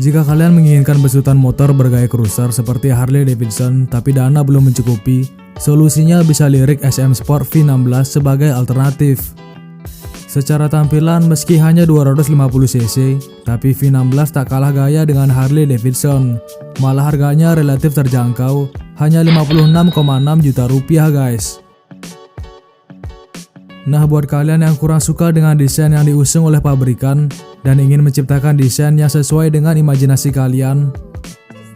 Jika kalian menginginkan besutan motor bergaya cruiser seperti Harley Davidson tapi dana belum mencukupi, solusinya bisa lirik SM Sport V16 sebagai alternatif. Secara tampilan meski hanya 250cc, tapi V16 tak kalah gaya dengan Harley Davidson. Malah harganya relatif terjangkau, hanya 56,6 juta rupiah guys. Nah, buat kalian yang kurang suka dengan desain yang diusung oleh pabrikan dan ingin menciptakan desain yang sesuai dengan imajinasi kalian,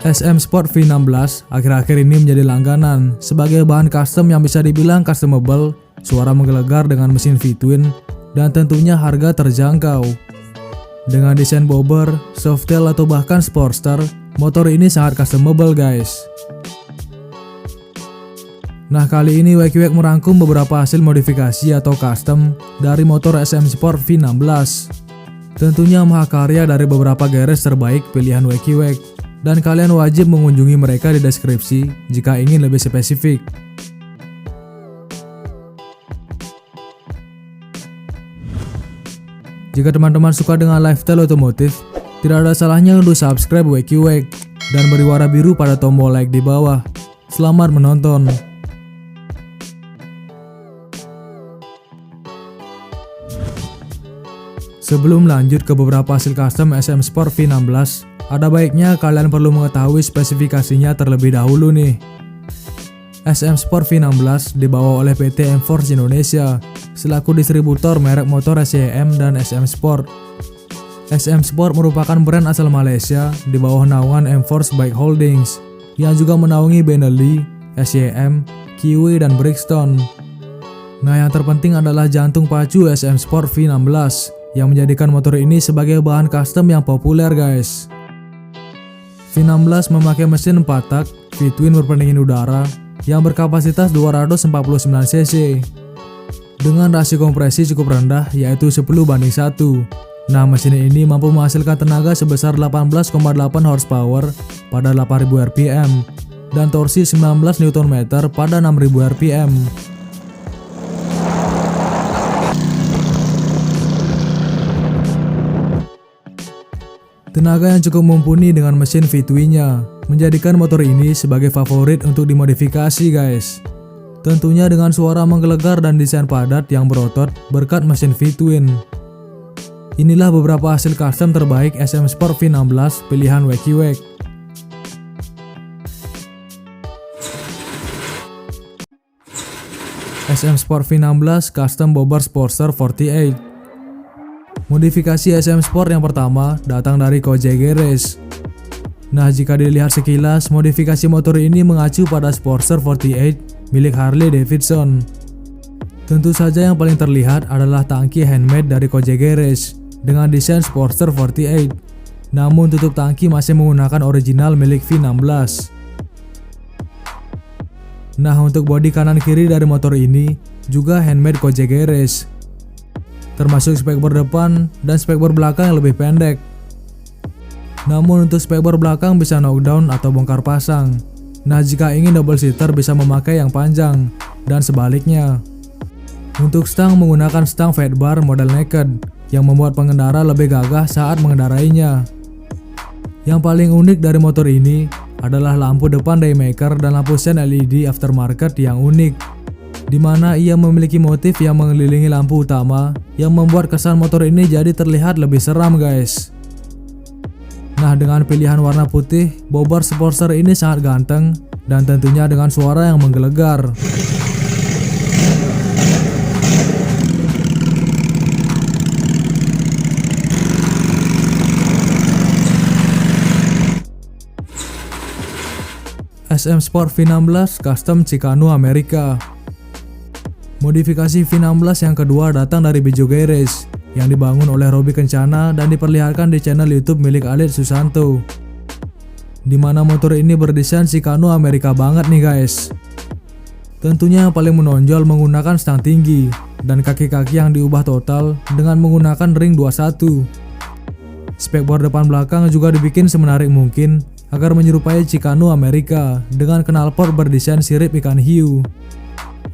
SM Sport V16 akhir-akhir ini menjadi langganan sebagai bahan custom yang bisa dibilang customable, suara menggelegar dengan mesin V-twin, dan tentunya harga terjangkau. Dengan desain bobber, softail atau bahkan sportster, motor ini sangat customable guys. Nah, kali ini WeQWEC merangkum beberapa hasil modifikasi atau custom dari motor SM Sport V16. Tentunya mahakarya dari beberapa garage terbaik pilihan WeQWEC, dan kalian wajib mengunjungi mereka di deskripsi jika ingin lebih spesifik. Jika teman-teman suka dengan lifestyle otomotif, tidak ada salahnya untuk subscribe WeQWEC dan beri warna biru pada tombol like di bawah. Selamat menonton! Sebelum lanjut ke beberapa hasil custom SM Sport V16, ada baiknya kalian perlu mengetahui spesifikasinya terlebih dahulu nih. SM Sport V16 dibawa oleh PT M-Force Indonesia selaku distributor merek motor SYM dan SM Sport. SM Sport merupakan brand asal Malaysia di bawah naungan M-Force Bike Holdings yang juga menaungi Benelli, SYM, Kiwi, dan Brixton. Nah, yang terpenting adalah jantung pacu SM Sport V16 yang menjadikan motor ini sebagai bahan custom yang populer guys. V16 memakai mesin 4 tak V-twin berpendingin udara yang berkapasitas 249cc dengan rasio kompresi cukup rendah yaitu 10:1. Nah, mesin ini mampu menghasilkan tenaga sebesar 18,8 horsepower pada 8000 rpm dan torsi 19 Nm pada 6000 rpm. Tenaga yang cukup mumpuni dengan mesin V-twin-nya menjadikan motor ini sebagai favorit untuk dimodifikasi guys. Tentunya dengan suara menggelegar dan desain padat yang berotot berkat mesin V-twin. Inilah beberapa hasil custom terbaik SM Sport V16 pilihan WeQWEC. SM Sport V16 Custom Bobber Sportster 48. Modifikasi SM Sport yang pertama datang dari Kojek Garage. Nah, jika dilihat sekilas, modifikasi motor ini mengacu pada Sportster 48 milik Harley Davidson. Tentu saja yang paling terlihat adalah tangki handmade dari Kojek Garage dengan desain Sportster 48. Namun tutup tangki masih menggunakan original milik V16. Nah, untuk bodi kanan kiri dari motor ini juga handmade Kojek Garage, termasuk spekbor depan dan spekbor belakang yang lebih pendek. Namun untuk spekbor belakang bisa knockdown atau bongkar pasang. Nah, jika ingin double seater bisa memakai yang panjang dan sebaliknya. Untuk stang menggunakan stang fat bar model naked yang membuat pengendara lebih gagah saat mengendarainya. Yang paling unik dari motor ini adalah lampu depan daymaker dan lampu sen LED aftermarket yang unik, di mana ia memiliki motif yang mengelilingi lampu utama yang membuat kesan motor ini jadi terlihat lebih seram guys. Nah, dengan pilihan warna putih, bobber Sportster ini sangat ganteng dan tentunya dengan suara yang menggelegar. SM Sport V16 Custom Chicano Amerika. Modifikasi V16 yang kedua datang dari Bijo Garage yang dibangun oleh Robby Kencana dan diperlihatkan di channel YouTube milik Alit Susanto, di mana motor ini berdesain Chicano Amerika banget nih guys. Tentunya yang paling menonjol menggunakan stang tinggi dan kaki-kaki yang diubah total dengan menggunakan ring 21. Spekbor depan belakang juga dibikin semenarik mungkin agar menyerupai Chicano Amerika dengan knalpot berdesain sirip ikan hiu.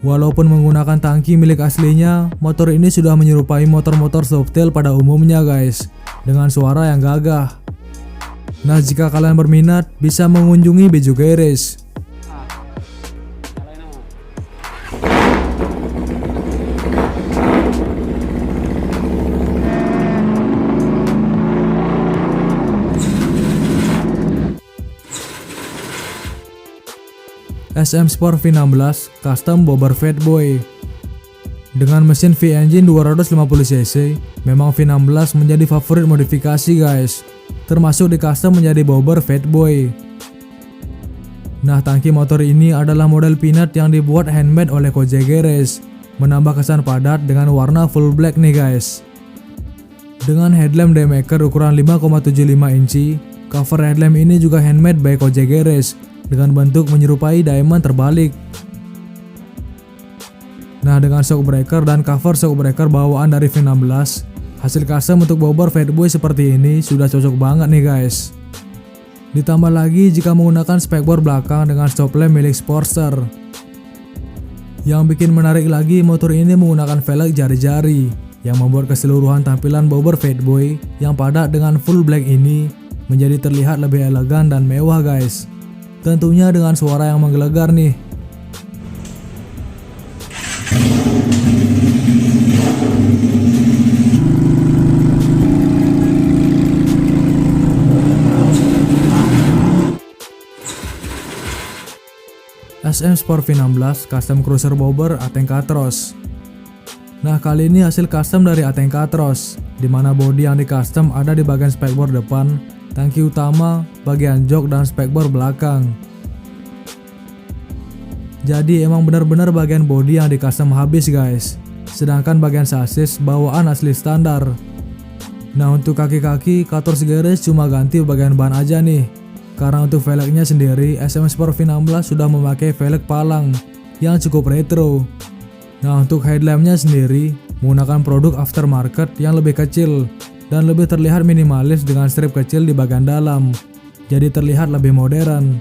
Walaupun menggunakan tangki milik aslinya, motor ini sudah menyerupai motor-motor softail pada umumnya guys, dengan suara yang gagah. Nah, jika kalian berminat bisa mengunjungi Biju Garage. SM Sport V16 Custom Bobber Fatboy. Dengan mesin V-Engine 250cc, memang V16 menjadi favorit modifikasi guys, termasuk di custom menjadi Bobber Fatboy. Nah, tangki motor ini adalah model peanut yang dibuat handmade oleh Koji Garage, menambah kesan padat dengan warna full black nih guys. Dengan headlamp Daymaker ukuran 5,75 inci, cover headlamp ini juga handmade by Koji Garage dengan bentuk menyerupai diamond terbalik. Nah, dengan shock breaker dan cover shock breaker bawaan dari V16, hasil custom untuk Bobber Fatboy seperti ini sudah cocok banget nih guys. Ditambah lagi jika menggunakan spekbor belakang dengan stop lamp milik Sportster. Yang bikin menarik lagi, motor ini menggunakan velg jari-jari yang membuat keseluruhan tampilan Bobber Fatboy yang padat dengan full black ini menjadi terlihat lebih elegan dan mewah guys. Tentunya dengan suara yang menggelegar nih. SM Sport V16 Custom Cruiser Bobber Atenka Cross. Nah, kali ini hasil custom dari Atenka Cross, dimana bodi yang di custom ada di bagian spekbor depan, tangki utama, bagian jok, dan spekbor belakang. Jadi emang benar-benar bagian bodi yang di custom habis guys, sedangkan bagian sasis bawaan asli standar. Nah, untuk kaki-kaki Kators Garage cuma ganti bagian ban aja nih. Karena untuk velgnya sendiri, SM Sport V16 sudah memakai velg palang yang cukup retro. Nah, untuk headlampnya sendiri menggunakan produk aftermarket yang lebih kecil dan lebih terlihat minimalis dengan strip kecil di bagian dalam, jadi terlihat lebih modern.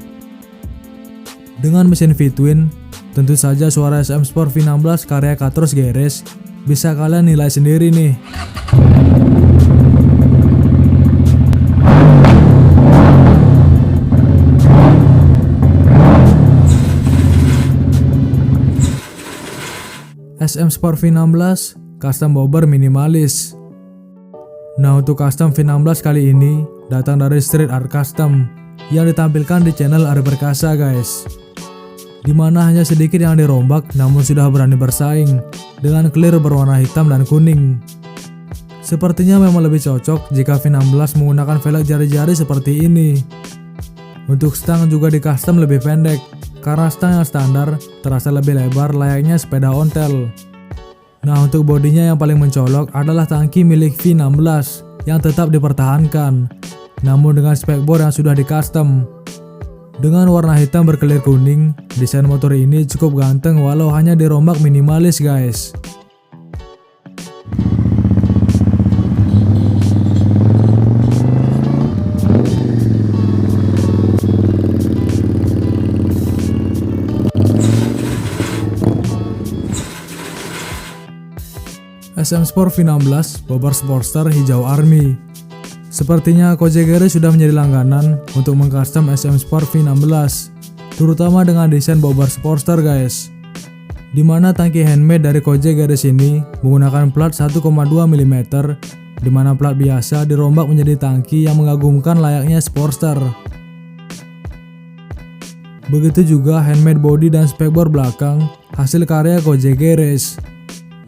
Dengan mesin V-twin, tentu saja suara SM Sport V16 karya Kators Garage bisa kalian nilai sendiri nih. SM Sport V16 Custom Bobber Minimalis. Nah, untuk custom V16 kali ini datang dari Street Art Custom yang ditampilkan di channel Ari Perkasa guys, dimana hanya sedikit yang dirombak namun sudah berani bersaing dengan clear berwarna hitam dan kuning. Sepertinya memang lebih cocok jika V16 menggunakan velg jari-jari seperti ini. Untuk stang juga di custom lebih pendek, karena stang yang standar terasa lebih lebar layaknya sepeda ontel. Nah, untuk bodinya yang paling mencolok adalah tangki milik V16 yang tetap dipertahankan, namun dengan spekbor yang sudah di custom. Dengan warna hitam berkelir kuning, desain motor ini cukup ganteng walau hanya dirombak minimalis guys. SM Sport V16 Bobber Sportster hijau army. Sepertinya Koji Garage sudah menjadi langganan untuk mengcustom SM Sport V16, terutama dengan desain Bobber Sportster guys, dimana tangki handmade dari Koji Garage ini menggunakan plat 1,2 mm, dimana plat biasa dirombak menjadi tangki yang mengagumkan layaknya Sportster. Begitu juga handmade body dan spekbor belakang hasil karya Koji Garage,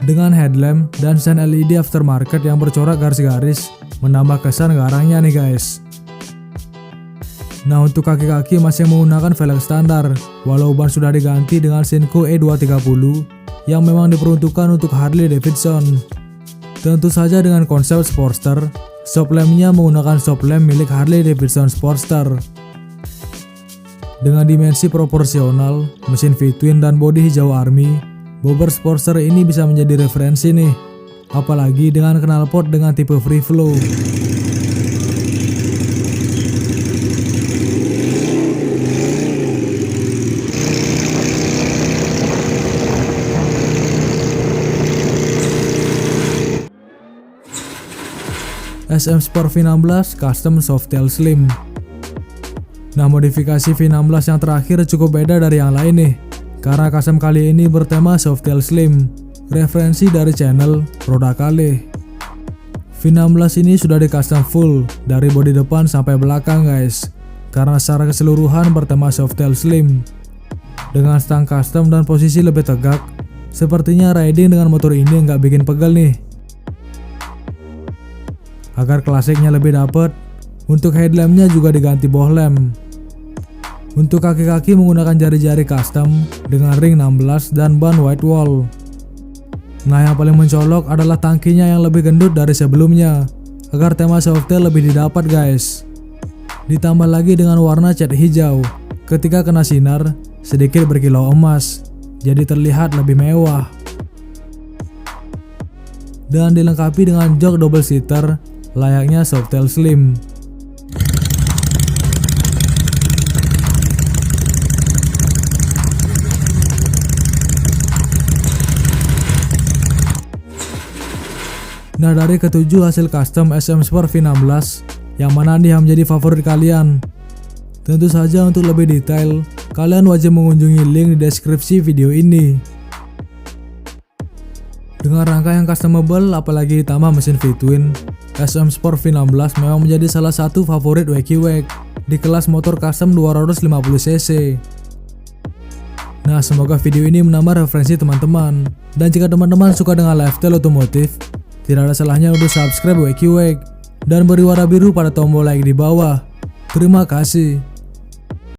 dengan headlamp dan sen LED aftermarket yang bercorak garis-garis menambah kesan garangnya nih guys. Nah, untuk kaki-kaki masih menggunakan velg standar walau ban sudah diganti dengan Shinko E230 yang memang diperuntukkan untuk Harley Davidson. Tentu saja dengan konsep Sportster, stop lampnya menggunakan stop lamp milik Harley Davidson Sportster. Dengan dimensi proporsional, mesin V-twin dan bodi hijau army, Bobber Sportster ini bisa menjadi referensi nih, apalagi dengan knalpot dengan tipe free flow. SM Sport V16 Custom Softail Slim. Nah, modifikasi V16 yang terakhir cukup beda dari yang lain nih, karena custom kali ini bertema Softail Slim, referensi dari channel Prodakale. V16 ini sudah di custom full dari bodi depan sampai belakang guys, karena secara keseluruhan bertema Softail Slim. Dengan stang custom dan posisi lebih tegak, sepertinya riding dengan motor ini nggak bikin pegel nih. Agar klasiknya lebih dapet, untuk headlampnya juga diganti bohlam. Untuk kaki-kaki menggunakan jari-jari custom dengan ring 16 dan ban white wall. Nah, yang paling mencolok adalah tangkinya yang lebih gendut dari sebelumnya, agar tema Softail lebih didapat guys. Ditambah lagi dengan warna cat hijau, ketika kena sinar sedikit berkilau emas, jadi terlihat lebih mewah. Dan dilengkapi dengan jok double seater layaknya Softail Slim. Nah, dari ketujuh hasil custom SM Sport V16, yang mana nih yang menjadi favorit kalian? Tentu saja untuk lebih detail, kalian wajib mengunjungi link di deskripsi video ini. Dengan rangka yang customable apalagi ditambah mesin V-twin, SM Sport V16 memang menjadi salah satu favorit WekyWek di kelas motor custom 250cc. Nah, semoga video ini menambah referensi teman-teman. Dan jika teman-teman suka dengan lifestyle otomotif, tidak ada salahnya untuk subscribe WekyWek dan beri warna biru pada tombol like di bawah. Terima kasih.